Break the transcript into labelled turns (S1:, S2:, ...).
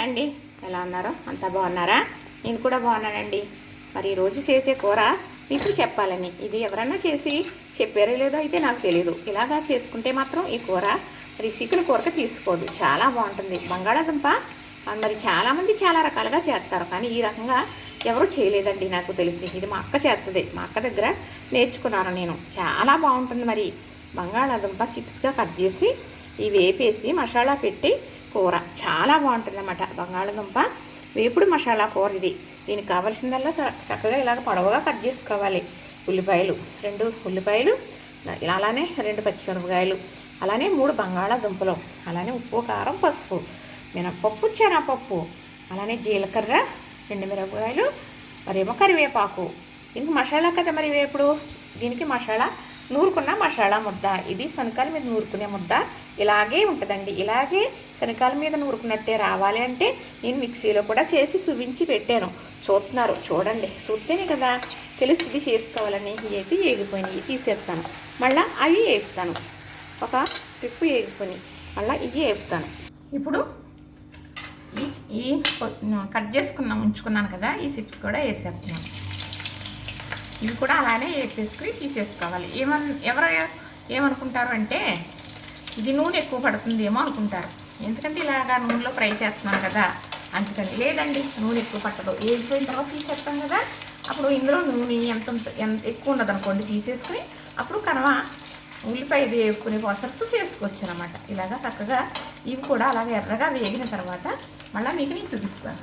S1: Hi అండి, ఎలా ఉన్నారో అంతా బాగున్నారా? నేను కూడా బాగున్నానండి. మరి ఈరోజు చేసే కూర మీకు చెప్పాలని, ఇది ఎవరన్నా చేసి చెప్పారో లేదో అయితే నాకు తెలియదు. ఇలాగా చేసుకుంటే మాత్రం ఈ కూర మరి చికెన్ కూరకి తీసుకోదు, చాలా బాగుంటుంది. బంగాళాదుంప మరి చాలామంది చాలా రకాలుగా చేస్తారు, కానీ ఈ రకంగా ఎవరు చేయలేదండి నాకు తెలిసి. ఇది మా అక్క చేస్తుంది, మా అక్క దగ్గర నేర్చుకున్నాను నేను. చాలా బాగుంటుంది. మరి బంగాళాదుంప చిప్స్గా కట్ చేసి ఇవి వేపేసి మసాలా పెట్టి కూర చాలా బాగుంటుంది అన్నమాట. బంగాళదుంప వేపుడు మసాలా కూర ఇది. దీనికి కావాల్సిందల్లా చక్కగా ఇలాగ పొడవుగా కట్ చేసుకోవాలి. ఉల్లిపాయలు 2 ఉల్లిపాయలు, అలానే 2 పచ్చిమిరపకాయలు, అలానే 3 బంగాళాదుంపలు, అలానే ఉప్పు, కారం, పసుపు, మినప్పప్పు, శనగపప్పు, అలానే జీలకర్ర, 2 మిరపకాయలు, మరేమో కరివేపాకు. దీనికి మసాలా కదా మరి వేపుడు. దీనికి మసాలా నూరుకున్న మసాలా ముద్ద. ఇది శనగకాయల మీద నూరుకునే ముద్ద ఇలాగే ఉంటుందండి. ఇలాగే శనగకాయల మీద నూరుకున్నట్టే రావాలి అంటే నేను మిక్సీలో కూడా చేసి చూపించి పెట్టాను. చూస్తున్నారు, చూడండి. చూస్తేనే కదా తెలుస్తుంది చేసుకోవాలని. ఇవి ఏగిపోయినాయి, తీసేస్తాను. మళ్ళీ అవి వేపుతాను. ఒక ట్రిప్పు వేగిపోయి మళ్ళీ ఇవి వేపుతాను. ఇప్పుడు ఈ కట్ చేసుకున్నాం ఉంచుకున్నాను కదా, ఈ చిప్స్ కూడా వేసేస్తున్నాను. ఇవి కూడా అలానే వేసేసుకుని తీసేసుకోవాలి. ఎవరు ఏమనుకుంటారు అంటే ఇది నూనె ఎక్కువ పడుతుందేమో అనుకుంటారు. ఎందుకంటే ఇలాగా నూనెలో ఫ్రై చేస్తున్నాను కదా, అందుకని. లేదండి, నూనె ఎక్కువ పట్టదు. వేగిపోయిన తర్వాత తీసేస్తాం కదా, అప్పుడు ఇందులో నూనె ఎంత ఎక్కువ ఉన్నది అనుకోండి, తీసేసుకుని అప్పుడు కనవ ఉల్లిపాయ వేపుకునే ప్రాసెస్ చేసుకోవచ్చు అనమాట. ఇలాగా చక్కగా ఇవి కూడా అలాగే ఎర్రగా వేగిన తర్వాత మళ్ళీ మీకు నేను చూపిస్తాను.